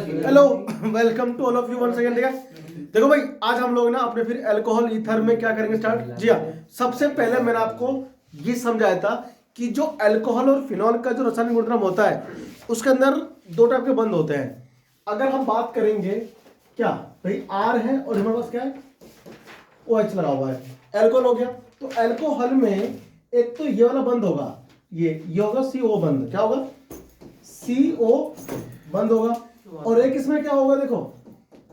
Hello, welcome to all of you one second. ठीक है, देखो भाई, आज हम लोग ना अपने फिर अल्कोहल ईथर में क्या करेंगे स्टार्ट। जी हाँ, सबसे पहले मैंने आपको ये समझाया था कि जो अल्कोहल और फिनॉल का जो रासायनिक गुणधर्म होता है उसके अंदर दो टाइप के बंध होते हैं। अगर हम बात करेंगे क्या भाई, आर है और हमारे पास क्या है, ओ एच लगा हुआ है, अल्कोहल हो गया। तो अल्कोहल में एक तो ये वाला बंद होगा, ये होगा CO बंद। क्या होगा? CO बंद होगा। और एक इसमें क्या होगा, देखो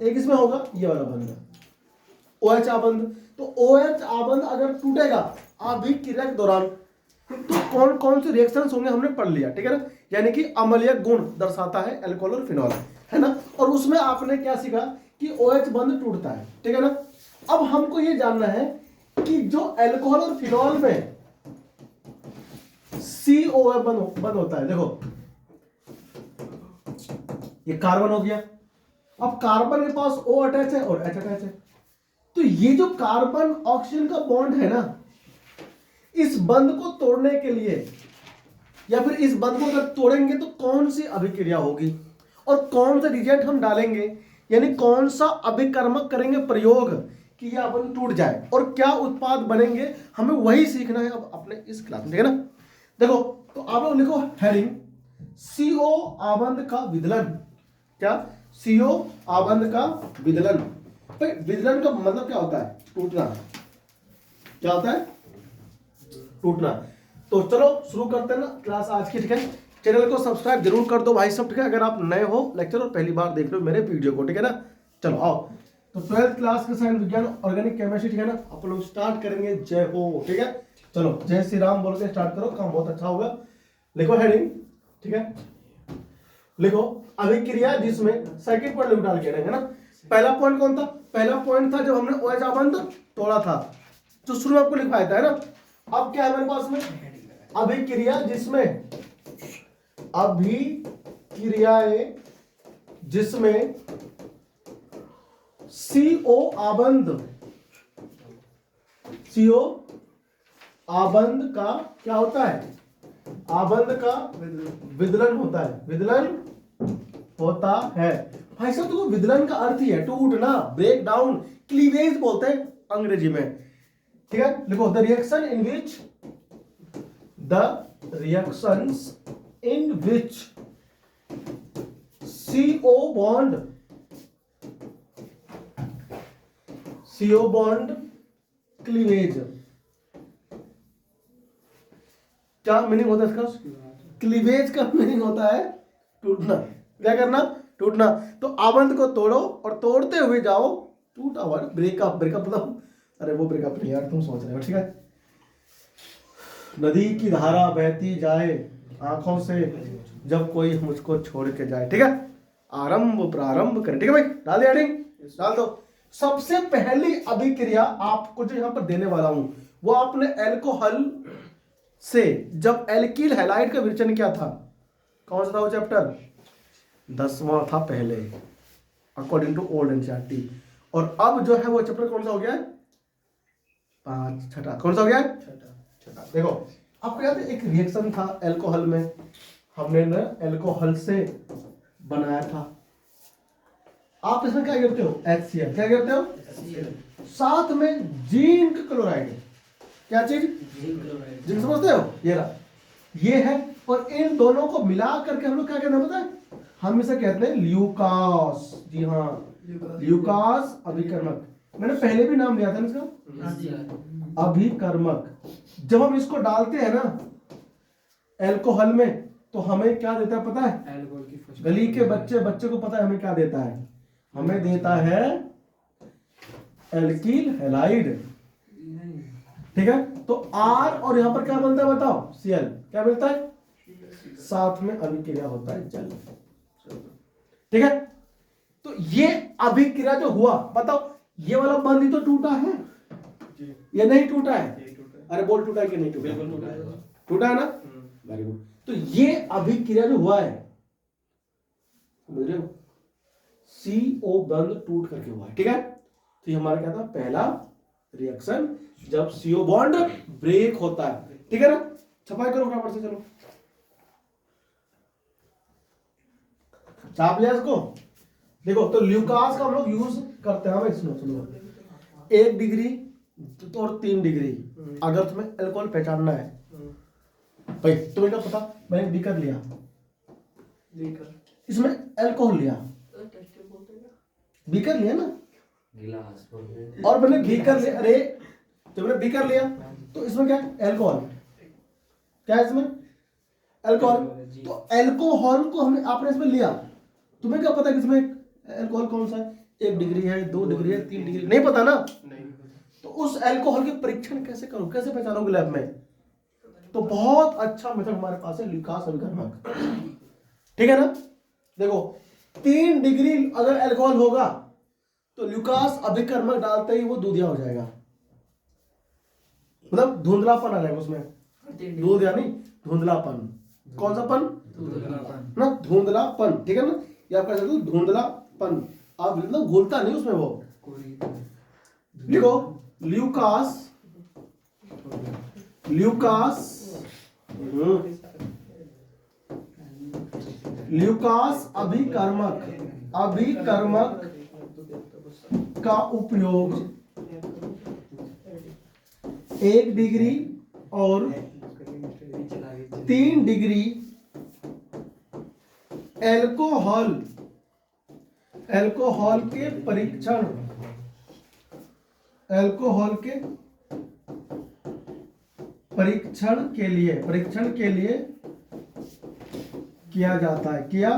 एक इसमें होगा ये वाला बंद, OH आबंध। तो OH आबंध अगर टूटेगा अभिक्रिया के दौरान तो कौन कौन से रिएक्शंस होंगे हमने पढ़ लिया। ठीक है ना, यानी कि अम्लीय गुण दर्शाता है अल्कोहल और फिनॉल, है ना। और उसमें आपने क्या सीखा कि OH बंध टूटता है। ठीक है ना। अब हमको ये जानना है कि जो अल्कोहल और फिनॉल में CO बंध होता है, देखो ये कार्बन हो गया। अब कार्बन के पास O अटैच है और H अटैच है, तो ये जो कार्बन ऑक्सीजन का बॉन्ड है ना, इस बंध को तोड़ने के लिए या फिर इस बंध को अगर तोड़ेंगे तो कौन सी अभिक्रिया होगी और कौन सा रिएजेंट हम डालेंगे, यानी कौन सा अभिकर्मक करेंगे प्रयोग कि यह बंध टूट जाए और क्या उत्पाद बनेंगे, हमें वही सीखना है अब अपने इस क्लास में। ठीक है ना। देखो, तो आप लोग लिखो हेडिंग CO आबंध का विदलन। क्या? CO आबंध का विदलन। भाई विदलन का मतलब क्या होता है? टूटना। क्या होता है? टूटना। तो चलो शुरू करते हैं ना क्लास आज की। ठीक है, चैनल को सब्सक्राइब जरूर कर दो भाई सब। ठीक है, अगर आप नए हो लेक्चर और पहली बार देख रहे हो मेरे वीडियो को। ठीक है ना, चलो आओ। तो 12th क्लास का साइंस विज्ञान ऑर्गेनिक केमिस्ट्री, ठीक है ना, आप लोग स्टार्ट करेंगे। जय हो। ठीक है, चलो जय श्री राम बोल के स्टार्ट करो, काम बहुत अच्छा होगा। लिखो हेडिंग। ठीक है, लिखो अभिक्रिया जिसमें सेकंड पॉइंट डाल के है ना। पहला पॉइंट कौन था? पहला पॉइंट था जब हमने OH आबंध तोड़ा था, जो शुरू में आपको लिखवाया था, है ना। अब क्या है हमारे पास में? अभिक्रिया जिसमें अभिक्रियाएं जिसमें CO आबंध का क्या होता है? आबंध का विदलन होता है। विदलन होता है। भाई साहब, तो विदलन का अर्थ ही है टूटना, ब्रेक डाउन, क्लीवेज बोलते हैं अंग्रेजी में। ठीक है, लिखो the reactions in which CO bond cleavage. क्या मीनिंग होता है इसका? क्लीवेज का मीनिंग होता है टूटना। क्या करना? टूटना। तो आबंध को तोड़ो और तोड़ते हुए जाओ टूटा हुआ। ब्रेकअप, ब्रेकअप मतलब, अरे वो ब्रेकअप नहीं यार, तुम सोच रहे हो। ठीक है, नदी की धारा बहती जाए आंखों से जब कोई मुझको छोड़ के जाए। ठीक है, आरंभ प्रारंभ करें। ठीक है भाई, डाल दिया हेडिंग, डाल दो। सबसे पहली अभिक्रिया आपको जो यहां पर देने वाला हूं वो आपने अल्कोहल से जब एल्किल हैलाइड का विवेचन किया था, कौन सा था वो चैप्टर? 10वां था पहले अकॉर्डिंग टू ओल्ड एनसीईआरटी। और अब जो है वो चैप्टर कौन सा हो गया है? 5, छठा। कौन सा हो गया है? छठा। देखो, आपको याद है एक रिएक्शन था अल्कोहल में, हमने ना अल्कोहल से बनाया था। आप इसमें क्या गिरते हो? HCl। क्या गिरते हो? साथ में जिंक क्लोराइड। क्या चीज? जिंक। समझते हो? ये रहा, ये है। और इन दोनों को मिला करके हम लोग क्या कहते हैं पता है? हम इसे कहते हैं ल्यूकास। जी हाँ, ल्यूकास अभिकर्मक। मैंने पहले भी नाम लिया था ना इसका, अभिकर्मक। जब हम इसको डालते हैं ना अल्कोहल में तो हमें क्या देता है पता है? गली के बच्चे को पता है हमें क्या देता है? हमें देता है एल्किल हैलाइड। ठीक है, तो R और यहां पर क्या बनता है बताओ? Cl। क्या मिलता है? साथ में अभिक्रिया होता है जल। ठीक है, तो ये अभिक्रिया जो हुआ, बताओ ये वाला बंध ही तो टूटा है, ये नहीं टूटा है? अरे बोल, टूटा है कि नहीं टूटा? बिल्कुल टूटा है। टूटा है ना, वेरी गुड। तो ये अभिक्रिया जो हुआ है, समझ रहे हो, CO बंध टूट करके हुआ है। ठीक है, तो ये हमारा क्या था? पहला रिएक्शन जब CO बॉन्ड ब्रेक होता है। ठीक है ना, छपाई करो फटाफट से, चलो छाप लिया इसको। देखो तो ल्यूकास का हम लोग यूज करते हैं, सुनो सुनो, 1 डिग्री तो और 3 डिग्री। अगर तुम्हें अल्कोहल पहचानना है भाई, तुम्हें क्या पता, मैंने बीकर लिया, इसमें अल्कोहल लिया, बीकर लिया ना, गिलास और मैंने बीकर लिया, अरे तो मैंने बीकर लिया तो इसमें क्या है, अल्कोहल, क्या है इसमें, अल्कोहल। तो अल्कोहल को हमने आपने इसमें लिया, तुम्हें क्या पता कि इसमें अल्कोहल कौन सा है, 1 डिग्री है, 2 डिग्री है, 3 डिग्री, नहीं पता ना। तो उस अल्कोहल के परीक्षण कैसे करो, कैसे पहचानोगे लैब में? तो बहुत अच्छा मेथड हमारे पास है, ल्यूकास अभिकर्मक, ठीक है ना। देखो 3 डिग्री अगर अल्कोहल होगा तो ल्यूकास अभिकर्मक डालते ही वो दूधिया हो जाएगा, मतलब धुंधलापन आ जाएगा उसमें, दूध यानी धुंधलापन, कौन सा पन ना, धुंधलापन, ठीक है ना, या आप कह सकते हो धुंधलापन, आप मतलब घुलता नहीं उसमें वो। लिखो ल्यूकास, ल्यूकास ल्यूकास अभिकर्मक, अभिकर्मक का उपयोग 1 डिग्री और 3 डिग्री अल्कोहल, अल्कोहल के परीक्षण, अल्कोहल के परीक्षण के लिए किया जाता है, किया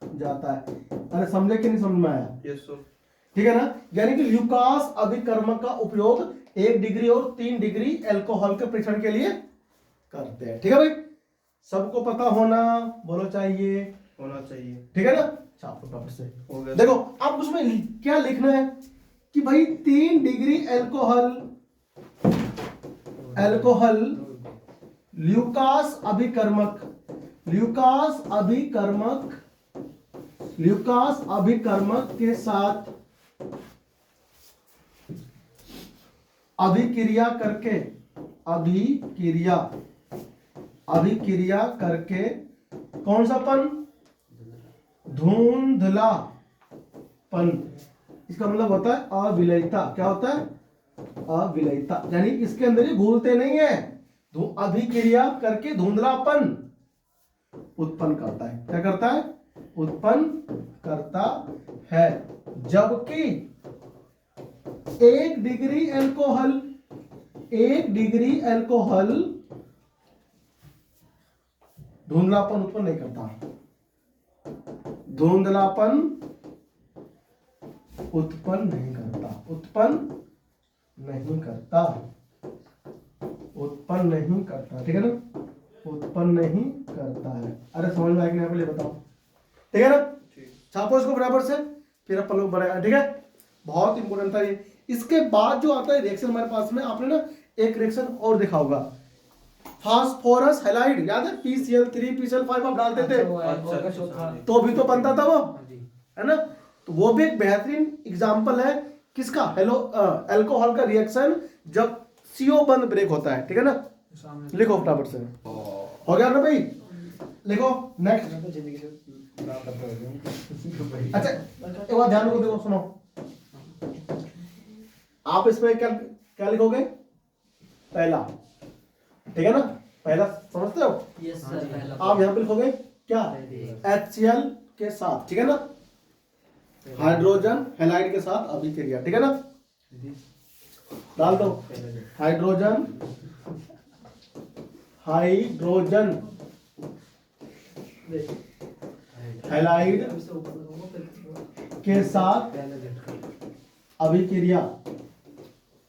जाता है। अरे समझे कि नहीं समझ में आया? Yes sir. ठीक है ना, यानी कि ल्यूकास अभिकर्मक का उपयोग 1 डिग्री और 3 डिग्री अल्कोहल के परीक्षण के लिए करते हैं, ठीक है भाई, सबको पता होना, बोलो चाहिए, होना चाहिए, ठीक है ना। छापो पेपर से, हो गया। देखो अब उसमें क्या लिखना है कि भाई 3 डिग्री अल्कोहल, अल्कोहल ल्यूकास अभिकर्मक, ल्यूकास अभिकर्मक, ल्यूकास अभिकर्मक के साथ अभिक्रिया करके, अभिक्रिया, अभिक्रिया करके कौन सा पन, धुंधलापन, इसका मतलब होता है अविलयता, क्या होता है, अविलयता, यानी इसके अंदर ये घुलते नहीं है, अभिक्रिया करके धुंधलापन उत्पन्न करता है, क्या करता है, उत्पन्न करता है। जबकि 1 डिग्री अल्कोहल, 1 डिग्री अल्कोहल धुंधलापन उत्पन्न नहीं करता, धुंधलापन उत्पन्न नहीं करता, उत्पन्न नहीं करता, उत्पन्न नहीं करता, ठीक है ना, उत्पन्न नहीं करता है। अरे समझ में आया कि नहीं पहले बताओ, ठीक है ना, छापो इसको बराबर से, फिर अपन लोग बढ़ेगा, ठीक है, बहुत इंपॉर्टेंट था ये। इसके बाद जो आता है रिएक्शन हमारे पास में, आपने ना एक रिएक्शन और देखा होगा, फास्फोरस हैलाइड, याद है, PCl3 PCl5 आप डालते थे, तो भी तो बनता था वो, है ना। तो वो भी एक बेहतरीन एग्जांपल है किसका, हेलो अल्कोहल का रिएक्शन जब CO बंद ब्रेक होता है, ठीक है ना। लिखो फटाफट से, हो गया ना भाई, लिखो नेक्स्ट। अच्छा एक बार ध्यान को देखो, सुनो, आप इसमें क्या क्या लिखोगे, पहला, ठीक है ना, पहला समझते हो, यस सर, आप यहाँ पे लिखोगे क्या, HCl के साथ, ठीक है ना, हाइड्रोजन हैलाइड के साथ अभिक्रिया, ठीक है ना, डाल दो हाइड्रोजन, हाइड्रोजन हैलाइड के साथ अभिक्रिया,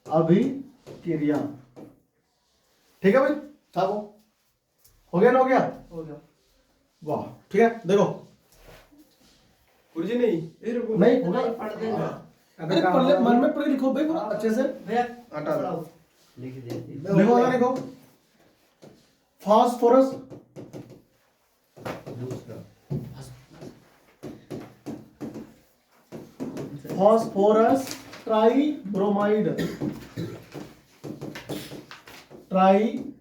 अभिक्रिया, ठीक है भाई, छापो, हो गया ना, हो गया, वाह, ठीक है, देखो गुरुजी नहीं नहीं होगा, अरे पढ़ले मन में पढ़े लिखो भाई पूरा अच्छे से, हटा दो, लिख दिया, लिखो वाला लिखो, फास्फोरस, दूसरा फास्फोरस ट्राइब्रोमाइड, ट्राइब्रोमाइड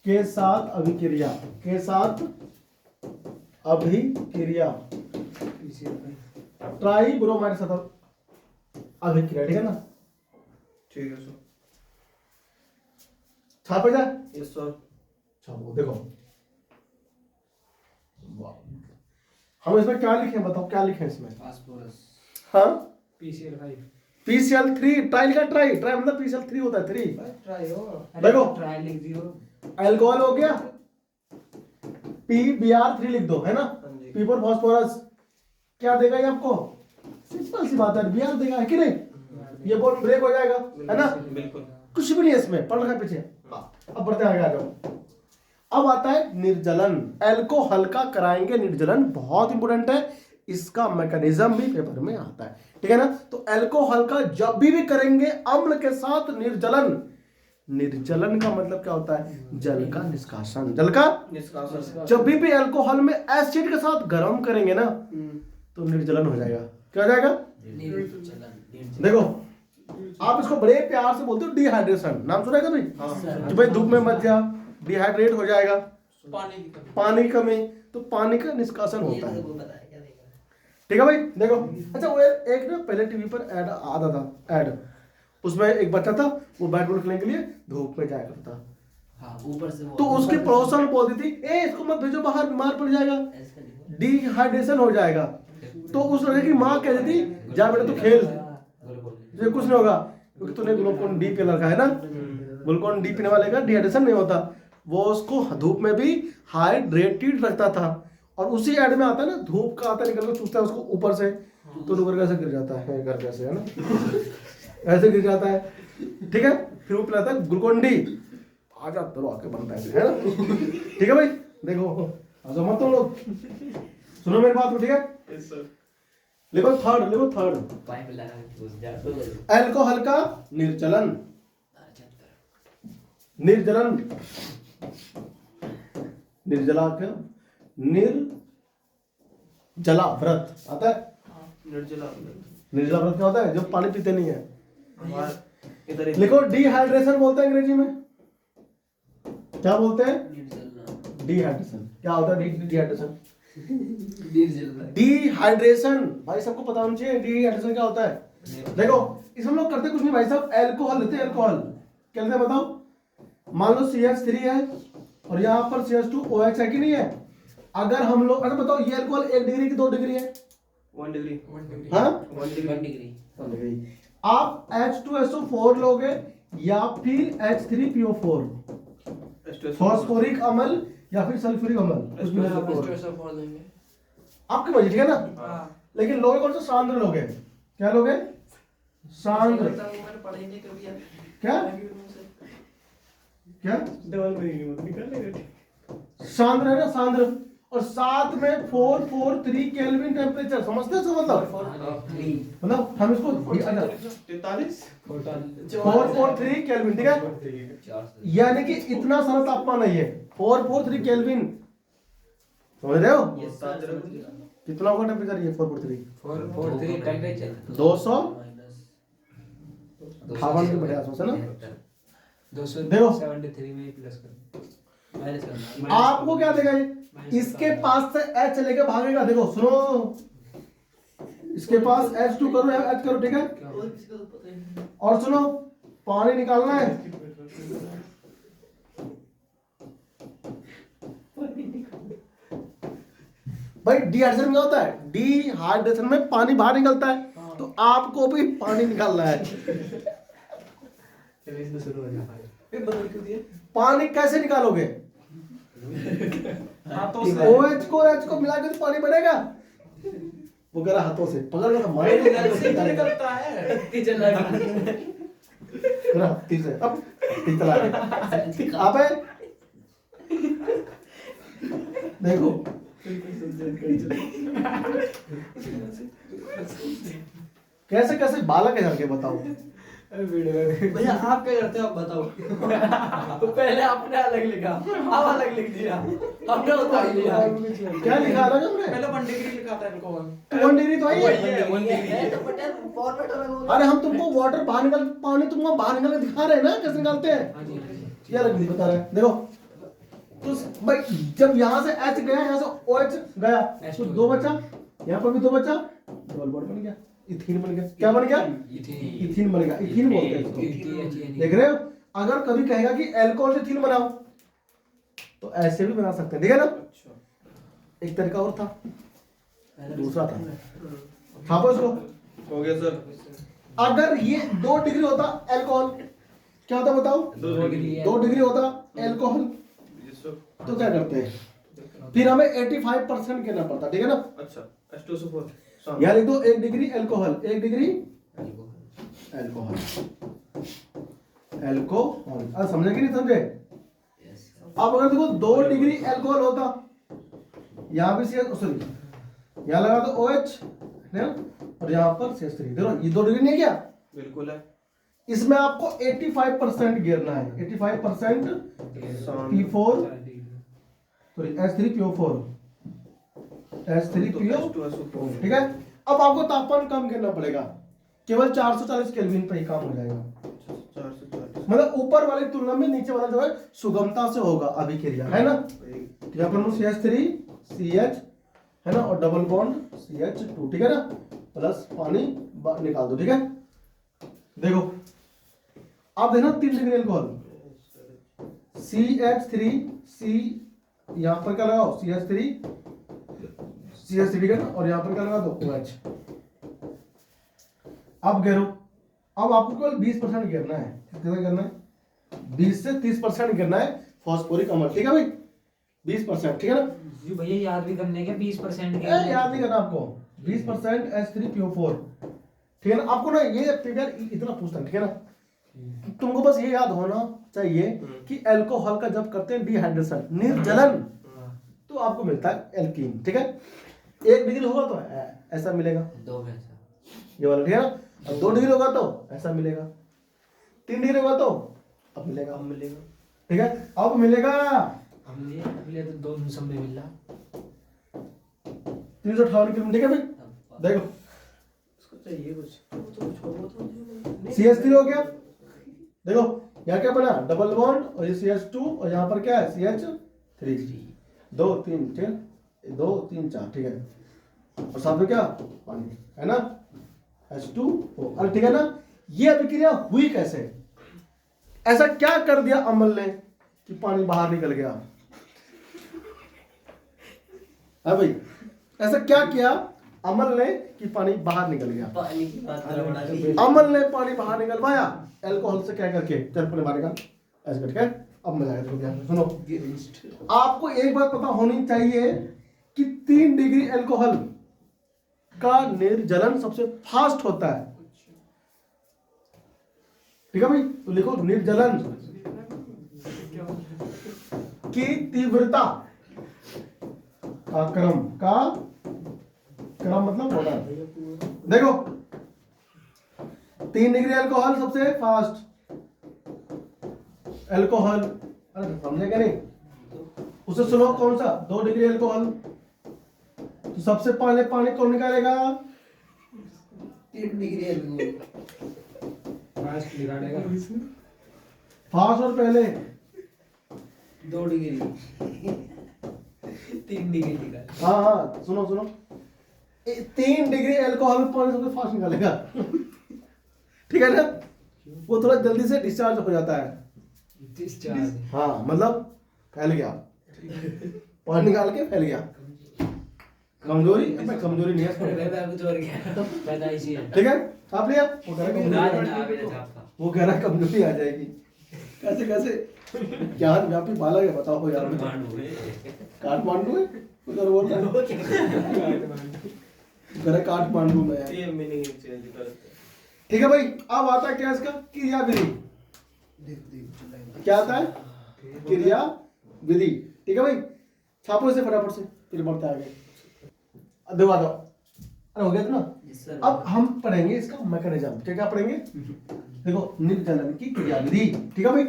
के साथ अभिक्रिया, के साथ अभिक्रिया ट्राई ब्रोमाइड के साथ अभिक्रिया, ठीक है ना। ठीक है सर। छापे जाए, यस सर। छापो, देखो हम इसमें क्या लिखे बताओ, क्या लिखे इसमें। फास्फोरस। हाँ PCl5 PCl3 ट्राई का ट्राई मतलब PCl3 होता है 3। ट्राई हो। देखो ट्राई लिख दियो। अल्कोहल हो गया, PBr3 लिख दो, है ना। हाँ जी। P फॉर फॉस्फोरस क्या देगा ये आपको, सिंपल सी बात है, Br देगा, है कि नहीं। ये बॉन्ड ब्रेक हो जाएगा, है ना। बिल्कुल। कुछ भी नहीं है इसमें, पढ़ रखा है पीछे। अब बढ़ते आगे, आ जाओ। अब आता है निर्जलन। अल्कोहल का कराएंगे निर्जलन, बहुत इंपॉर्टेंट है, इसका मैकेनिज्म भी पेपर में आता है, ठीक है ना। तो अल्कोहल का जब भी करेंगे अम्ल के साथ निर्जलन, निर्जलन का मतलब क्या होता है, जल का निष्कासन, जल का। निष्कासन। जब भी अल्कोहल में एसिड के साथ गर्म करेंगे ना तो निर्जलन हो जाएगा, क्या हो जाएगा। निर्जलन। देखो आप इसको बड़े प्यार से बोलते हो डिहाइड्रेशन, नाम सुना है कभी। हाँ। कि भाई धूप में मत जा, डिहाइड्रेट हो जाएगा, पानी की कमी, तो पानी का निष्कासन होता है, ठीक है भाई। देखो अच्छा, वो एक ना पहले टीवी पर ऐड आता था, ऐड उसमें एक बच्चा था, वो बैट बॉल खेलने के लिए धूप में जाया करता था। हाँ, ऊपर से वो तो उसकी पड़ोसन बोलती थी, ए इसको मत भेजो बाहर, बीमार पड़ जाएगा, ऐसा लिखो। डिहाइड्रेशन हो जाएगा। तो उस लड़के की माँ कहती थी, जा बेटा तू खेल, तुझे कुछ नहीं होगा, क्योंकि तूने ग्लूकोन डी पी रखा है ना। ग्लूकोन डी पीने वाले का डिहाइड्रेशन नहीं होता। वो उसको धूप में भी हाइड्रेटेड रखता था। और उसी ऐड में आता है ना, धूप का आता है, निकल के चूसता है उसको ऊपर से, तो ऊपर कैसे गिर जाता है, घर कैसे, है ना, ऐसे गिर जाता है, ठीक है। फिर वो पिलाता है ग्लूकोन डी, आजा तो आके बनता है ना, ठीक है भाई। देखो आजा मत तुम लोग, सुनो मेरी बात को, ठीक है। Yes sir. लिखो थर्ड पाइप लगा के घुस जा तो अल्कोहल का निर्जलन, निर्जला क्या, निर्जला व्रत आता है। निर्जला। निर्जला व्रत क्या होता है, जब पानी पीते नहीं है। हमारे इधर लिखो डिहाइड्रेशन बोलते हैं अंग्रेजी में, क्या बोलते हैं, निर्जलन। डिहाइड्रेशन। क्या होता है डिहाइड्रेशन, निर्जलन। डिहाइड्रेशन भाई सबको पता होना चाहिए, डिहाइड्रेशन क्या होता है। देखो इसमें हम लोग करते कुछ नहीं भाई साहब, अल्कोहल लेते हैं, अल्कोहल क्या लेते हैं बताओ। मान लो CH3 है और यहाँ पर CH2OH है कि नहीं है। अगर हम लोग, अगर बताओ ये अल्कोहल 1 डिग्री की 2 डिग्री है, 1 डिग्री। हाँ 1 डिग्री। 1 डिग्री। 1 डिग्री। आप H2SO4 लोगे या फिर H3PO4, फॉस्फोरिक अम्ल या फिर सल्फ्यूरिक अम्ल, कुछ भी नहीं लोगे। आपकी मर्जी, ठीक है ना। लेकिन लोगे कौन सा, सांद्र लोगे, क्या लोगे, सांद्र। क्या क्या डबल मीनिंग मत निकाल। सांद्र है ना, सांद्र। और साथ में 443 केल्विन टेम्परेचर, समझते हो मतलब हम इसको 43 443 केल्विन, ठीक है। यानी कि इतना सारा तापमान है ये 443 केल्विन, समझ रहे हो। कितना होगा टेम्परेचर ये 443, 443 टेम्परेचर 200 58 के बढ़िया सोच है ना। 273 में प्लस कर माइनस करना। आपको क्या देगा ये, इसके पास से H लेके भागेगा। देखो सुनो, इसके पास H2 करो या H करो, ठीक है। और सुनो पानी निकालना है, भाई डिहाइड्रेशन क्या होता है, डिहाइड्रेशन में पानी बाहर निकलता है, तो आपको भी पानी निकालना है। शुरू हो जाता है। पानी कैसे निकालोगे, हाथों से। OH को H को मिला के तो पानी बनेगा, वो कह रहा हाथों से पकड़ कर मारेंगे, निकलता है। किचन लगा। तीसरे अब तीसरा अबे देखो कैसे कैसे बालक है करके बताओ। भैया आप क्या करते हो, आप बताओ। तो पहले आपने अलग लिखा, अब अलग लिख दिया, हमने उतार लिया। क्या लिखा अलग हमने, पहले 1 डिग्री लिखा था इनको। 1 डिग्री तो आई है। है तो बटन फॉर्मेट अलग होगा। अरे हम तुमको वाटर बाहर निकल, पानी तुमको बाहर निकल के दिखा रहे हैं ना कैसे निकालते हैं, ये अलग नहीं बता रहे। देखो तो भाई जब यहाँ से H गया, यहाँ से OH गया, तो दो बचा, यहाँ पर भी दो बचा, डबल बॉन्ड बन गया, इथीन बन गया। क्या बन गया? इथीन बन गया। इथीन बोलते हैं इसको। देख रहे हो? अगर कभी कहेगा कि अल्कोहल से इथीन बनाओ तो ऐसे भी बना सकते हैं, ठीक है ना? एक तरीका और था, दूसरा था, छापो इसको। हो गया सर। अगर ये 2 डिग्री होता अल्कोहल, क्या होता बताओ? 2 डिग्री होता अल्कोहल, तो क्या करते हैं? फिर हमें 85% कहना पड़ता, ठीक है ना? अच्छा H2SO4 यहाँ लिख दो 1 degree alcohol, 1 degree alcohol, alcohol. समझे कि नहीं समझे? अब अगर देखो 2 डिग्री अल्कोहल होता, यहाँ भी सॉरी यहाँ लगा दो OH है ना, और यहाँ पर CH3, देखो ये 2 डिग्री नहीं है क्या? बिल्कुल है। इसमें आपको 85% गिरना है, 85% P4 सॉरी H3PO4, H3PO, ठीक है? अब आपको तापमान कम करना पड़ेगा, केवल 440 केल्विन पे ही काम हो जाएगा। 440 मतलब ऊपर वाली तुलना में नीचे वाला जो है सुगमता से होगा अभिक्रिया, है ना? यहाँ पर CH3 CH है ना, और डबल बॉन्ड CH2, ठीक है ना? प्लस पानी निकाल दो, ठीक है? देखो आप देखना 3 डिग्री अल्कोहल, CH3 C, यहाँ पर क्या लगाओ? CH3 ठीक है ना, और यहाँ पर क्या लगा दो? OH। अब गिरो, अब आपको केवल 20% गिरना है। कितना गिरना है? 20 से 30% गिरना है फॉस्फोरिक अम्ल, ठीक है भाई? 20%, ठीक है ना? जी भैया याद भी करने के 20% याद नहीं करना आपको। 20% H3PO4, ठीक है ना? आपको ना ये पेपर इतना पूछता है, ठीक है ना? तुमको बस ये याद होना चाहिए कि अल्कोहल का जब करते हैं डिहाइड्रेशन, निर्जलन, तो आपको मिलता है एल्कीन, ठीक है? 1 डिग्री होगा तो ऐसा मिलेगा, 2 में से ये वाला, ठीक है ना? और 2 डिग्री होगा तो ऐसा मिलेगा, 3 डिग्री होगा तो अब मिलेगा, ठीक है? अब मिलेगा हमने तो 2 सब में मिला 358 किलोमीटर, ठीक है भाई? देखो इसको चाहिए कुछ। CH3 हो गया, देखो यहाँ क्या बना? डबल बॉन्ड, और ये CH2, और यहाँ पर क्या है? CH3, 2 3 ठीक, 2 3 4, ठीक है? और साथ में क्या? पानी, है ना? H2O, अरे ठीक है ना? ये अभिक्रिया हुई कैसे? ऐसा क्या कर दिया अम्ल ने कि पानी बाहर निकल गया? है भाई, ऐसा क्या किया अम्ल ने कि पानी बाहर निकल गया? पानी की मात्रा बढ़ा दी। अम्ल ने पानी बाहर निकलवाया अल्कोहल से, क्या करके? चल पूरे बारे का ऐसे करके। अब मिलाया तो क्या? सुनो, आपको एक बात पता होनी चाहिए कि 3 डिग्री अल्कोहल का निर्जलन सबसे फास्ट होता है, ठीक है भाई? तो लिखो निर्जलन की तीव्रता का क्रम मतलब ऑर्डर। देखो 3 डिग्री अल्कोहल सबसे फास्ट अल्कोहल, अरे समझेगा नहीं? उसे स्लो कौन सा? 2 डिग्री अल्कोहल, तो सबसे पहले पानी कौन निकालेगा? 3 डिग्री अल्कोहल फास्ट निकालेगा। फास्ट और पहले 2 डिग्री 3 डिग्री निकाल। हाँ हाँ, सुनो 3 डिग्री अल्कोहल पानी सबसे फास्ट निकालेगा, ठीक है ना? वो थोड़ा जल्दी से डिस्चार्ज हो जाता है। डिस्चार्ज, हाँ मतलब फैल गया, पानी निकाल के फैल गया। कमजोरी नहीं है इसमें, कुछ और गया पैदाइशी है। ठीक है? आप लिया वो कह रहा है ना कमजोरी- ना मेरा छापा। वो कह रहा है कमजोरी आ जाएगी। कैसे क्या व्यापी बालक है, बताओ यार? काठमांडू है उधर बोल रहा है, कह रहा है काठमांडू में है। ये मीनिंग चेंज करते हैं। ठीक है भाई, अब आता है क्या इसका? क्रिया विधि। क्या आता है? क्रिया विधि, ठीक है भाई? छापो इसे फटाफट से, फिर बढ़ते आगे। दबा दो, अरे हो गया था ना? अब हम पढ़ेंगे इसका मैकेनिज्म। क्या क्या पढ़ेंगे? देखो निर्जलन की क्रिया विधि, ठीक है भाई?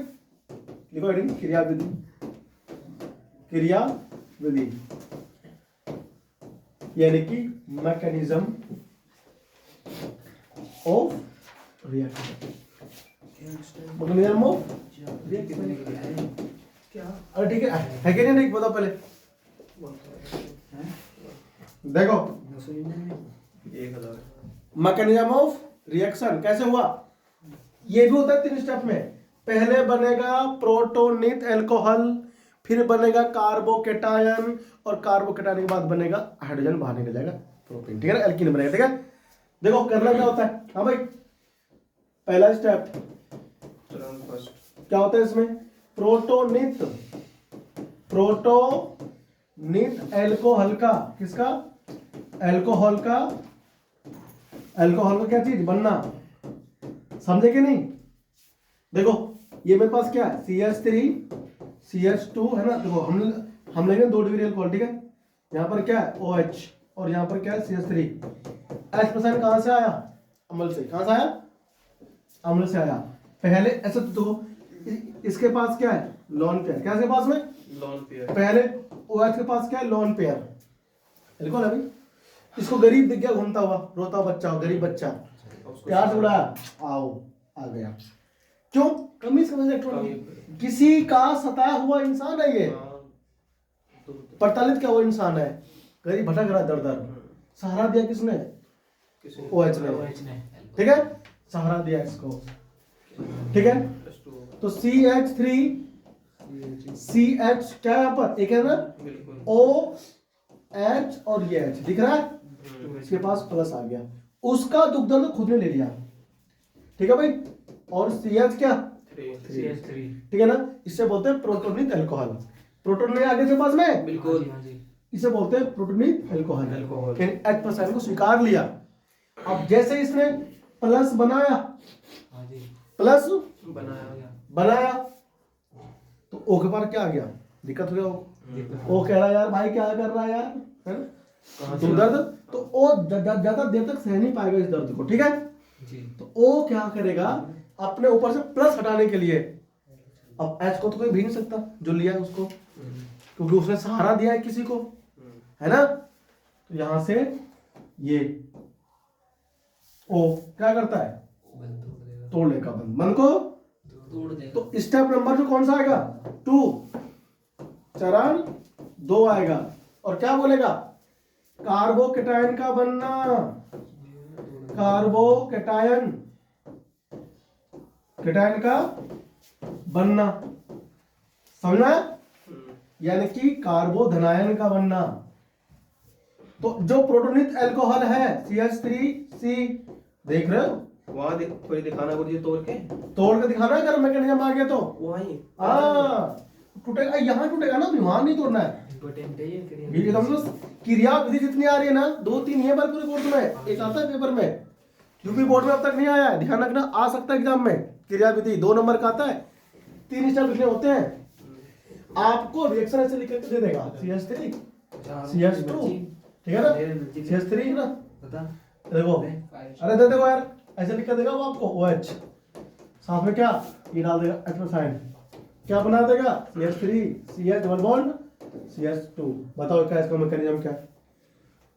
लिखो हेडिंग, क्रिया विधि। क्रिया विधि यानी कि mechanism of reaction, mechanism of reaction. क्या अरे ठीक है कि नहीं बताओ पहले देखो 1000 मैकेनिज्म ऑफ रिएक्शन कैसे हुआ। ये भी होता है 3 स्टेप में। पहले बनेगा प्रोटोनित अल्कोहल, फिर बनेगा कार्बोकेटायन, और कार्बोकेटायन के बाद बनेगा हाइड्रोजन, बाहर निकल जाएगा प्रोपेन, ठीक है ना, एल्कीन बनेगा। ठीक है, देखो करना क्या होता है। हाँ भाई, पहला स्टेप चरण फर्स्ट क्या होता है इसमें, प्रोटोनित अल्कोहल का, किसका, अल्कोहल का क्या चीज बनना, समझे कि नहीं। देखो ये मेरे पास क्या है, CH3 CH2 है ना। देखो हम लेंगे 2 डिग्री अल्कोहल, ठीक है। यहाँ पर क्या है OH, और यहाँ पर क्या है CH3। H+ कहाँ से आया, अम्ल से। कहाँ से आया, अम्ल से आया। पहले ऐसा तो देखो इसके पास क्या है, लोन पेयर। क्या है इसके पास में, लॉन पेयर पहले OH के पास क्या है, लोन पेयर अल्कोहल है भाई। इसको गरीब दिख गया घूमता हुआ, रोता बच्चा, गरीब बच्चा, प्यार से बुलाया, आओ, आ गया। क्यों, कमी समझ इलेक्ट्रॉन, किसी का सताया हुआ इंसान है ये, प्रताड़ित क्या हुआ इंसान है, गरीब भटक रहा दर दर, सहारा दिया किसने, OH ने, ठीक है, सहारा दिया इसको, ठीक है। तो CH3 CH क्या है यहाँ पर, एक है ना OH और ये H दिख रहा है, इसके पास प्लस आ गया, उसका दुख दर्द खुद ने ले लिया, ठीक है भाई। और CH क्या, CH3 ठीक है ना, इससे बोलते हैं प्रोटोनित अल्कोहल। प्रोटोन नहीं आगे से पास में, बिल्कुल इसे बोलते हैं प्रोटोनित अल्कोहल। H+ को स्वीकार लिया। अब जैसे इसने प्लस बनाया, प्लस बनाया, तो O के पास क्या आ गया, दिक्कत हो गया। O कह रहा है यार भाई क्या कर रहा है यार, है ना, तो दर्द, तो O ज्यादा देर तक सह नहीं पाएगा इस दर्द को, ठीक है। तो O क्या करेगा, अपने ऊपर से प्लस हटाने के लिए, अब H को तो कोई भी नहीं सकता जो लिया है उसको, क्योंकि उसने सहारा दिया है किसी को, है ना। तो यहां से ये O क्या करता है, तोड़ लेगा बंद को, तोड़ देगा। तो स्टेप नंबर जो कौन सा आएगा, 2, चरण 2 आएगा, और क्या बोलेगा, कार्बोकेटायन का बनना, कार्बोकेटायन का बनना, समझना है, यानी कि कार्बोधनायन का बनना। तो जो प्रोटोनित अल्कोहल है CH3C, देख रहे हो, वहां कोई दिखाना गुरुजी तोड़ के दिखाना है, अगर मैकेनिज्म आ गया तो वहीं टूटेगा, यहाँ टूटेगा ना, वहां नहीं तोड़ना है। इंपॉर्टेंट है ये क्रिया। ये समझो, क्रिया विधि जितनी आ रही है ना, 2-3 ये बार पूरे कोर्स में, एक आता है पेपर में, यूपी बोर्ड में अब तक नहीं आया है, ध्यान रखना, आ सकता है एग्जाम में। क्रिया विधि 2 नंबर का आता है, 3 स्टेप लिखने होते हैं। आपको रिएक्शन ऐसे लिख के दे देगा, CH3 CH2, ठीक है ना, CH3 ना, देखो, अरे दे देखो यार, ऐसे लिख के देगा वो आपको, OH साथ में क्या, ये डाल देगा H+, क्या बना देगा, CH3 CH double bond CH2। बताओ क्या इसका मैकेनिज्म क्या है,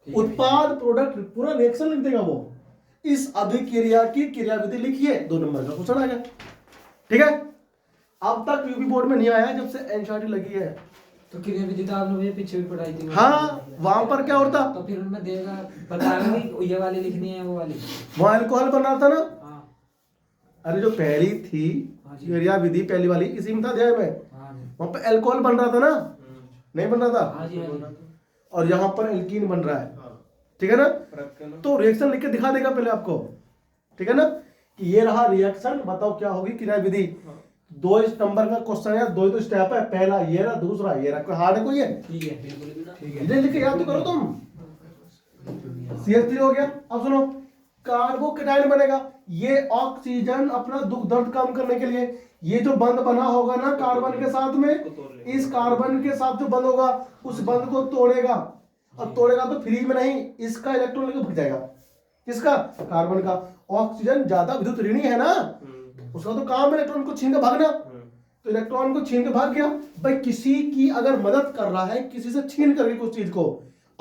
उत्पाद प्रोडक्ट पूरा रिएक्शन लिख देगा वो। इस अभिक्रिया की क्रियाविधि लिखिए, 2 नंबर का क्वेश्चन आ गया, ठीक है। अब तक यूपी बोर्ड में नहीं आया जब से एनसीईआरटी लगी है। तो क्रिया विधि तो आपने पीछे भी पढ़ाई थी। हाँ, वहां पर क्या होता, तो फिर उनमें देगा बताएगा कि ये वाली लिखनी है वो वाली। वहां अल्कोहल बन रहा था ना, हाँ अरे जो पहली थी हाँ जी। क्रिया विधि पहली वाली, इसी में था अध्याय में, हाँ जी वहां पे अल्कोहल बन रहा था ना, नहीं बन रहा था, हाँ जी हाँ जी। और यहाँ पर एल्कीन बन रहा है, ठीक है ना। तो रिएक्शन लिख के दिखा देगा पहले आपको, ठीक है ना, कि ये रहा रिएक्शन, बताओ क्या होगी क्रिया विधि। 2 नंबर का क्वेश्चन है, 2 स्टेप है, पहला ये रहा, दूसरा ये रहा, कोई हार्ड है कोई है, ठीक है, बिल्कुल भी ना। ठीक है। इधर लिख के याद तो करो तुम। CH3 हो गया। अब सुनो, कार्बोकेटायन बनेगा, ये ऑक्सीजन अपना दुख दर्द कम करने के लिए, ये जो बंध बना होगा ना कार्बन के साथ में, इस कार्बन के साथ जो बंध होगा उस बंध को तोड़ेगा, और तोड़ेगा तो फ्री में नहीं, इसका इलेक्ट्रॉन लेकर भाग जाएगा, किसका, कार्बन का। ऑक्सीजन ज्यादा विद्युत ऋणी है ना, उसका तो काम है इलेक्ट्रॉन को छीन के भागना, तो इलेक्ट्रॉन को छीन के भाग गया। भाई किसी की अगर मदद कर रहा है, किसी से छीन करके कुछ चीज को,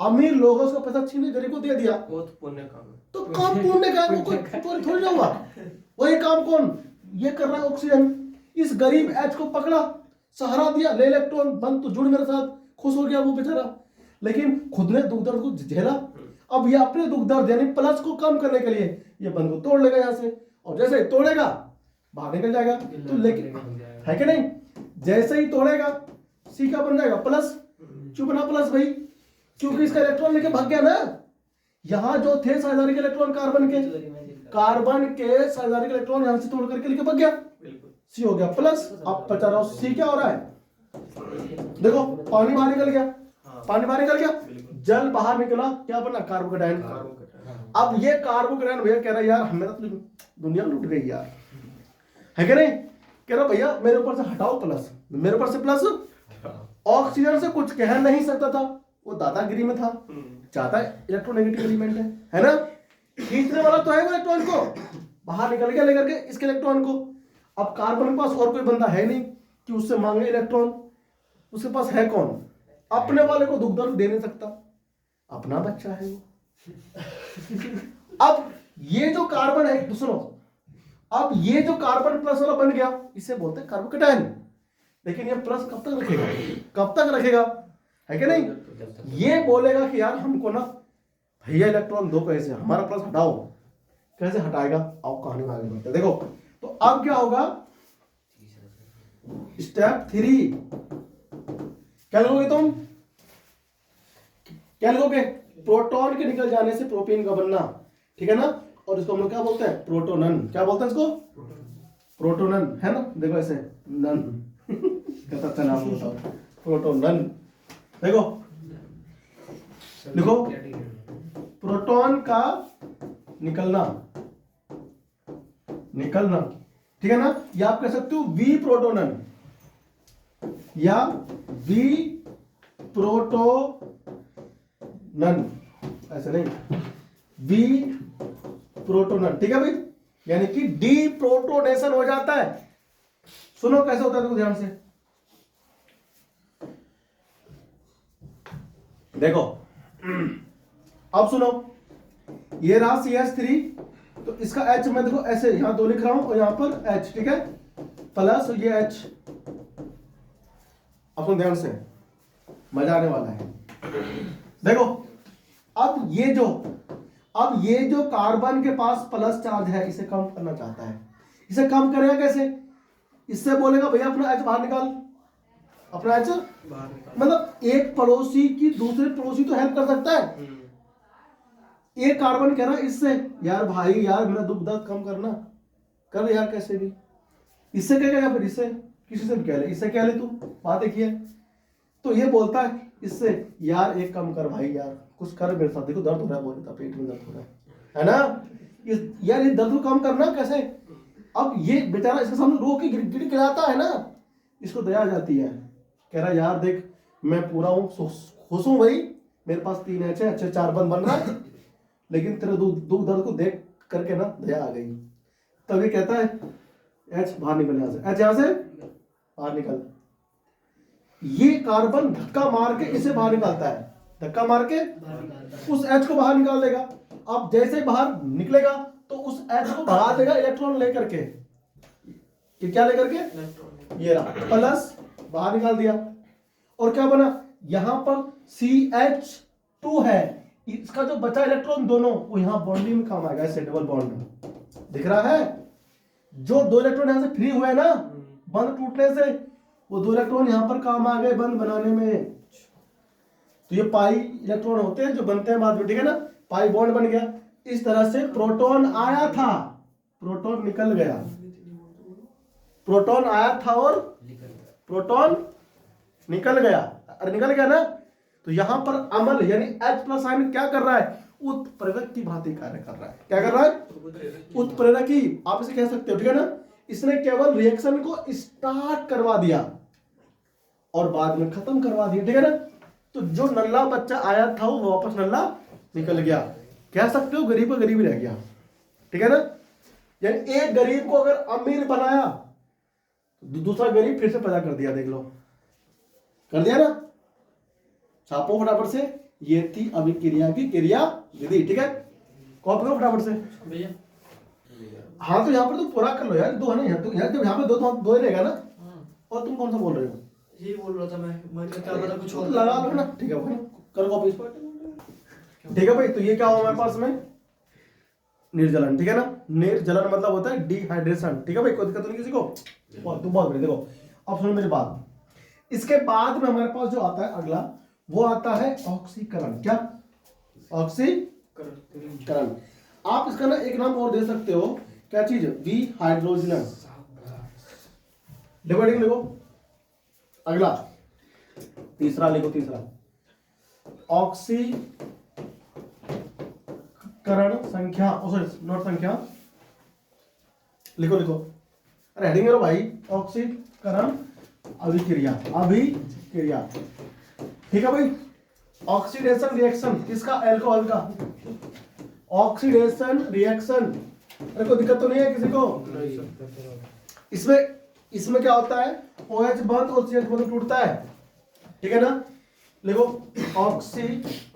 अमीर लोग उसका पैसा छीन के गरीब को दे दिया, बहुत पुण्य काम है। तो काम पुण्य का है, वो कोई थोड़ी ना हुआ। वही काम कौन ये कर रहा है, ऑक्सीजन। इस गरीब H को पकड़ा, सहारा दिया, ले इलेक्ट्रॉन, बन तू जुड़ मेरे साथ, खुश हो गया वो बेचारा। लेकिन खुद ने दुख दर्द को झेला। अब ये अपने दुख दर्द यानी प्लस को कम करने के लिए ये बंद को तोड़ लेगा यहाँ से, और जैसे ही तोड़ेगा बाहर निकल जाएगा। तो लेकिन है कि नहीं, जैसे ही तोड़ेगा सी का बन जाएगा प्लस, क्यों बना प्लस भाई? क्योंकि इसका इलेक्ट्रॉन लेके भाग गया ना। यहाँ जो थे साझेदारी के इलेक्ट्रॉन कार्बन के इलेक्ट्रॉन यहाँ से तोड़ करके लेके भाग गया, सी हो गया प्लस। अब बचा रहा सी, क्या हो रहा है देखो, पानी बाहर निकल गया, पानी बाहर निकल गया, जल बाहर निकला, क्या बना कार्बोकेटायन। अब ये कार्बोकेटायन भैया कह रहा है यार मेरा तो दुनिया लूट गई यार, है कि नहीं? कह रहा भैया मेरे ऊपर से हटाओ प्लस, मेरे ऊपर से प्लस। ऑक्सीजन से कुछ कह नहीं सकता था, वो दादागिरी में था, चाहता है इलेक्ट्रोनेगेटिव एलिमेंट है ना, खींचने वाला तो है वो इलेक्ट्रॉन को, बाहर निकल गया लेकर के इसके इलेक्ट्रॉन को। अब कार्बन के पास और कोई बंदा है नहीं कि उससे मांगे इलेक्ट्रॉन, उसके पास है कौन? अपने वाले को दुख दर्द दे नहीं सकता, अपना बच्चा है वो। अब ये जो कार्बन है, तो सुनो, अब ये जो कार्बन प्लस वाला बन गया, इसे बोलते हैं कार्बोकेटायन। लेकिन ये प्लस कब तक रखेगा, कब तक रखेगा, है कि नहीं? ये बोलेगा कि यार हमको ना भैया इलेक्ट्रॉन दो, कैसे हमारा प्लस हटाओ, कैसे हटाएगा? आओ कहानी में आगे बढ़ते हैं। देखो तो अब क्या होगा, स्टेप 3 क्या लिखोगे तुम, क्या लिखोगे? प्रोटॉन के निकल जाने से प्रोपेन का बनना, ठीक है ना। और इसको हम लोग क्या बोलते हैं, प्रोटोनन। क्या बोलते हैं इसको? प्रोटोनन, है ना। देखो ऐसे नन कितना अच्छा नाम बताओ, प्रोटोनन। देखो लिखो, प्रोटॉन का निकलना, निकलना, ठीक है ना। या आप कह सकते हो वी प्रोटोनन, या वी प्रोटोनन, ऐसे नहीं, वी प्रोटोनन, ठीक है भाई। यानी कि डी प्रोटोनेशन हो जाता है। सुनो कैसे होता है, देखो ध्यान से देखो। अब सुनो, ये रहा CH3, तो इसका H मैं देखो ऐसे यहां 2 लिख रहा हूं और यहां पर H, ठीक है, प्लस ये H। अपन ध्यान से, मजा आने वाला है। देखो अब ये जो कार्बन के पास प्लस चार्ज है, इसे कम करना चाहता है। इसे कम करेगा कैसे? इससे बोलेगा भैया अपना H बाहर निकाल, अपना H बाहर निकाल। मतलब एक पड़ोसी की दूसरे पड़ोसी तो हेल्प कर सकता है। एक कार्बन कह रहा है इससे, यार भाई यार मेरा दुख दर्द कम करना, कर यार कैसे भी। इससे क्या कहेगा फिर, इससे किसी से भी कह ले, इससे कह ले तू, बात एक ही है। तो ये बोलता है इससे, यार एक कम कर भाई, यार कुछ कर मेरे साथ, देखो दर्द हो रहा है, बोल रहा पेट में दर्द हो रहा है ना। यार ये दर्द को कम करना कैसे? अब ये बेचारा इसके सामने रो के गिड़गिड़ाता है ना, इसको दया आ जाती है, कह रहा यार देख मैं पूरा हूँ, खुश हूँ भाई, मेरे पास 3 H है, अच्छे 4 बन रहा है, लेकिन तेरे दुख दर्द को देख करके ना दया आ गई। तभी कहता है H बाहर निकल, यहाँ से H यहाँ से बाहर निकल। ये कार्बन धक्का मार के इसे बाहर निकालता है, धक्का मार के उस H को बाहर निकाल देगा। अब जैसे बाहर निकलेगा तो उस H को भगा देगा इलेक्ट्रॉन लेकर के, कि क्या लेकर के, ये रहा प्लस, बाहर निकाल दिया। और क्या बना, यहां पर CH2 है, इसका जो बचा इलेक्ट्रॉन दोनों वो यहां बॉन्डिंग में काम आएगा, ऐसे डबल बॉन्ड दिख रहा है। जो 2 इलेक्ट्रॉन यहां से फ्री हुए ना बंद टूटने से, वो 2 इलेक्ट्रॉन यहां पर काम आ गए बंद बनाने में। तो ये पाई इलेक्ट्रॉन होते हैं जो बनते हैं बाद में, ठीक है ना, पाई बॉन्ड बन गया। इस तरह से प्रोटॉन आया था, प्रोटॉन निकल गया, प्रोटॉन आया था और प्रोटॉन निकल गया। अरे निकल गया ना, तो यहां पर अम्ल यानी H+ आयन क्या कर रहा है, उत्प्रेरक की भांति कार्य कर रहा है। क्या कर रहा है, उत्प्रेरकी, आप इसे कह सकते हो, ठीक है ना। इसने केवल रिएक्शन को स्टार्ट करवा दिया और बाद में खत्म करवा दिया, ठीक है ना। तो जो नल्ला बच्चा आया था वो वापस नल्ला निकल गया, कह सकते हो गरीब का गरीब रह गया, ठीक है ना। यानी एक गरीब को अगर अमीर बनाया तो दूसरा गरीब फिर से पैदा कर दिया, देख लो, कर दिया ना। छापो फटाफट से, ये थी अभिक्रिया की क्रिया विधि, ठीक है। कॉपी करो फटाफट से भैया। हाँ तो यहाँ पर तो पूरा कर लो यार, 2 है ना, यहाँ तो यहाँ पे 2 ही रहेगा ना। और तुम कौन सा बोल रहे हो? यही बोल रहा था मैं क्या पता कुछ तो और लगा लो ना, ठीक है भाई, करो कॉपी। ठीक है भाई, तो ये क्या हुआ हमारे पास में, निर्जलन, ठीक है ना। निर्जलन मतलब होता है डिहाइड्रेशन, ठीक है भाई, कोई दिक्कत नहीं किसी को। बहुत बढ़िया, देखो अब सुनो मेरी बात। इसके बाद में हमारे पास जो आता है अगला, वो आता है ऑक्सीकरण। क्या? ऑक्सीकरण। आप इसका ना एक नाम और दे सकते हो, क्या चीज? विहाइड्रोजनन। लिखो। अगला तीसरा लिखो, तीसरा ऑक्सीकरण संख्या, सॉरी नॉट संख्या, लिखो। अरे हेडिंग करो भाई, ऑक्सीकरण अभिक्रिया। ठीक है भाई। ऑक्सीडेशन रिएक्शन किसका? अल्कोहल का। ऑक्सीडेशन रिएक्शन, अरे कोई दिक्कत तो नहीं है किसी को? इसमें क्या होता है, OH बंद और CH बंद टूटता है, ठीक है ना। लिखो, ऑक्सीकरण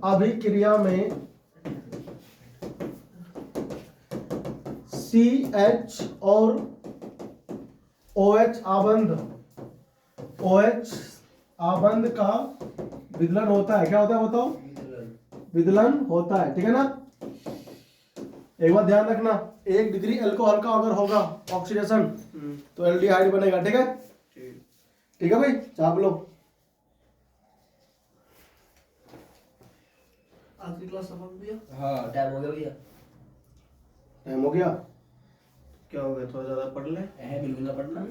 अभिक्रिया में CH और OH आबंध का विदलन होता है। क्या होता है बताओ? विदलन होता है, ठीक है ना। एक बात ध्यान रखना, 1 डिग्री अल्कोहल का अगर होगा ऑक्सीडेशन तो एल्डिहाइड बनेगा, ठीक है। ठीक है भाई, चाप लो। आखिरी क्लास समाप्त भैया। हाँ टाइम हो गया भैया। टाइम हो गया। क्या हो गया, थोड़ा ज्यादा पढ़ ले। है बिल्कुल ना पढ़ना।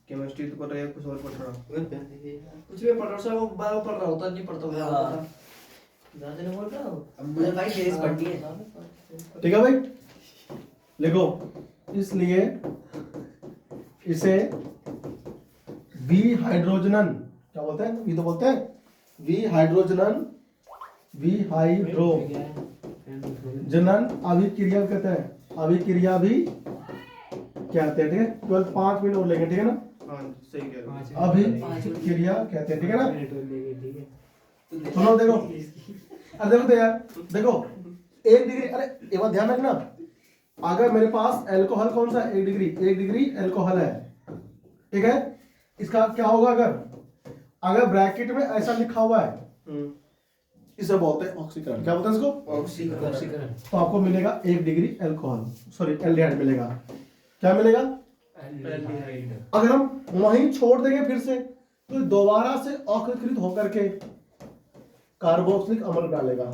केमिस्ट्री तो पढ़ रहा है, कुछ और पढ़ रहा हूँ। कुछ भी पढ़ रहा, वो बायो पढ़ रहा होता, नहीं पढ़ता भैया। हाँ। ज्यादा नहीं बोल रहा हो। अब मुझे भाई केस पढ़नी है। ठीक है भाई, लिखो, इसलिए इसे विहाइड्रोजनन, क्या बोलते हैं? वी तो बोलते हैं विहाइड्रोजनन, विहाइड्रोजनन अभिक्रिया कहते हैं। अभिक्रिया भी कहते हैं, ठीक है। केवल 5 मिनट और लेंगे, ठीक है ना। हाँ सही कह रहे हो। अभिक्रिया कहते हैं, ठीक है ना। सुनो, देखो, अरे देखो तो यार, देखो 1 डिग्री, अरे एक बात ध्यान रखना, अगर मेरे पास अल्कोहल कौन सा 1 डिग्री अल्कोहल है, ठीक है। इसका क्या होगा, अगर ब्रैकेट में ऐसा लिखा हुआ है, इसे बोलते हैं ऑक्सीकरण। क्या बोलते हैं इसको? ऑक्सीकरण। तो आपको मिलेगा 1 डिग्री अल्कोहल, सॉरी एल्डिहाइड मिलेगा। क्या मिलेगा? अगर हम वहीं छोड़ देंगे फिर से, तो दोबारा से ऑक्सीकृत होकर के कार्बोक्सिलिक अम्ल डालेगा,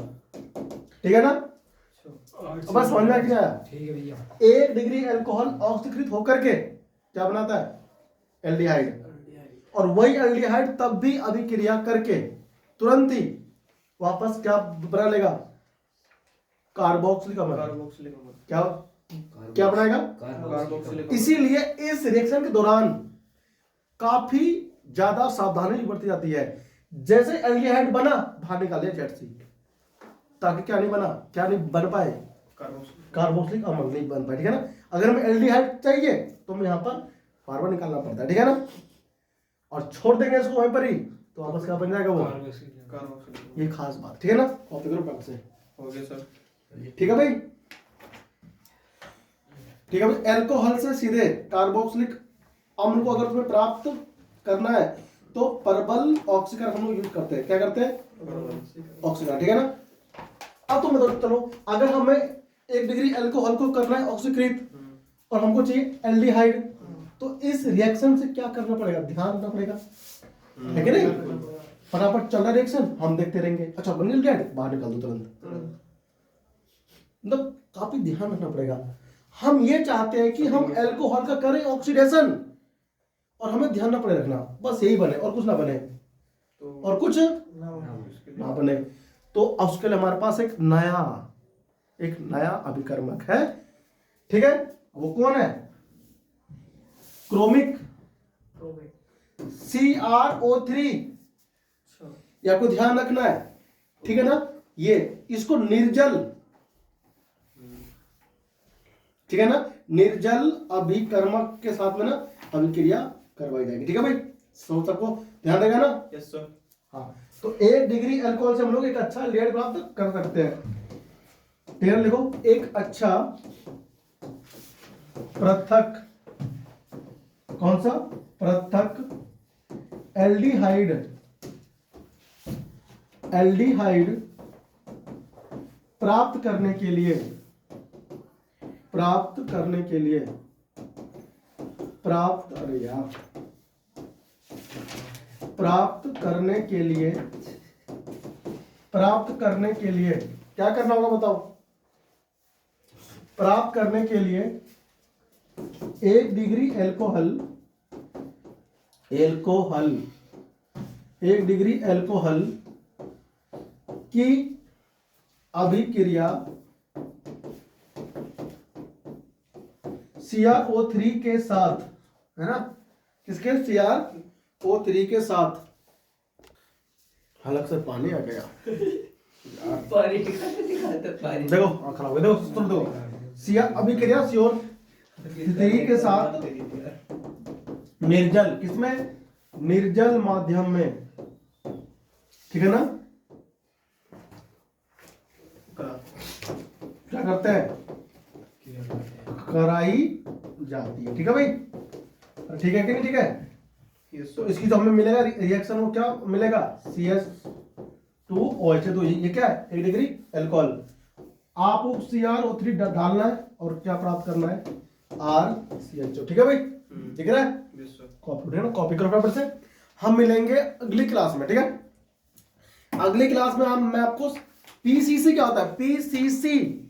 ठीक है ना। बस समझ में आ गया? ठीक है भैया। 1 डिग्री अल्कोहल ऑक्सीकृत होकर के क्या बनाता है? एल्डिहाइड। और वही एल्डिहाइड तब भी अभिक्रिया करके तुरंत ही वापस क्या बना लेगा? कार्बोक्सिलिक अम्ल। कार्बोक्सिलिक अम्ल। क्या बनाएगा? कार्बोक्सिलिक अम्ल। इसीलिए इस रिएक्शन के दौरान काफी ज्यादा सावधानी बरती जाती है। जैसे एल्डिहाइड बना, बाहर निकाल दिया जेट सी, ताकि क्या नहीं बन पाए? कार्बोक्सिलिक अम्ल नहीं बन पाए, ठीक है ना। अगर हमें एल्डिहाइड चाहिए तो हमें यहाँ पर कार्बन निकालना पड़ता है, ठीक है ना। और छोड़ देंगे इसको वहीं पर ही, तो वापस क्या बन जाएगा? वो कार्बोक्सिलिक। ये खास बात, ठीक है ना। कॉपी करो पट से। हो गया सर। ठीक है भाई, ठीक है भाई। अल्कोहल से सीधे कार्बोक्सिलिक अम्ल को अगर तुम्हें प्राप्त करना है तो प्रबल ऑक्सीकरण हम लोग यूज करते हैं। क्या करते हैं? ऑक्सीकरण, ठीक है ना। अब तुम बताओ, चलो अगर हमें 1 डिग्री अल्कोहल को करना है ऑक्सीकृत और हमको चाहिए एल्डिहाइड, तो इस रिएक्शन से क्या करना पड़ेगा? ध्यान रखना पड़ेगा, है कि नहीं। फटाफट चल रहा रिएक्शन, हम देखते रहेंगे। अच्छा बन गया एल्डिहाइड, बाहर निकाल दो तुरंत। मतलब काफी ध्यान रखना पड़ेगा। हम ये चाहते हैं कि हम अल्कोहल का करें ऑक्सीडेशन, और हमें ध्यान ना पड़े रखना, बस यही बने और कुछ ना बने, और कुछ ना बने। तो अब उसके लिए हमारे पास एक नया अभिकर्मक है, ठीक है। वो कौन है? Chromic CrO3। ये आपको ध्यान रखना है, ठीक है ना। ये इसको निर्जल, ठीक है ना, निर्जल अभिकर्मक के साथ में ना अभिक्रिया करवाई जाएगी, ठीक है भाई। सबको ध्यान देगा ना। Yes sir. हाँ, तो 1 डिग्री अल्कोहल से हम लोग एक अच्छा एल्डिहाइड प्राप्त कर सकते हैं। टेयर लिखो, एक अच्छा पृथक, कौन सा? पृथक एल्डिहाइड प्राप्त करने के लिए क्या करना होगा बताओ? प्राप्त करने के लिए 1 डिग्री एल्कोहल की अभिक्रिया CrO3 के साथ, है ना, किसके? CrO3 के साथ। हलक से पानी आ गया। पानी दिखाते पानी। देखो खराब हो गया, देखो सुन, देखो अभिक्रिया CrO3 के साथ निर्जल, किसमें? निर्जल माध्यम में, ठीक है ना? क्या करते हैं? कराई जाती है, ठीक है भाई? ठीक है कि नहीं? ठीक है। यस तो सर। इसकी जो हमें मिलेगा रिएक्शन वो क्या मिलेगा? CH2OH2। ये क्या है? 1 डिग्री एल्कोहल। आपको CrO3 डालना है और क्या प्राप्त करना है? RCHO, ठीक है भाई? ठीक है? Yes sir. कॉपी करो फटाफट से। हम मिलेंगे अगली क्लास में, ठीक है? अगली क्लास में मैं आपको पीसीसी क्या होता है, पीसीसी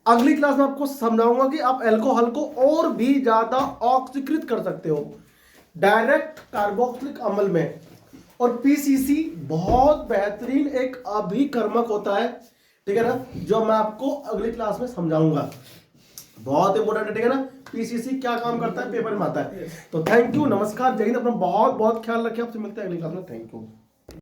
अगली क्लास में आपको समझाऊंगा कि आप अल्कोहल को और भी ज्यादा ऑक्सीकृत कर सकते हो डायरेक्ट कार्बोक्सिलिक अम्ल में। और पीसीसी बहुत बेहतरीन एक अभिकर्मक होता है, ठीक है ना, जो मैं आपको अगली क्लास में समझाऊंगा। बहुत इंपॉर्टेंट है, ठीक है ना? पीसीसी क्या काम करता है, पेपर में आता है। तो थैंक यू, नमस्कार, जय हिंद। अपना बहुत बहुत ख्याल रखिए। आपसे मिलते हैं अगली क्लास में। Thank you.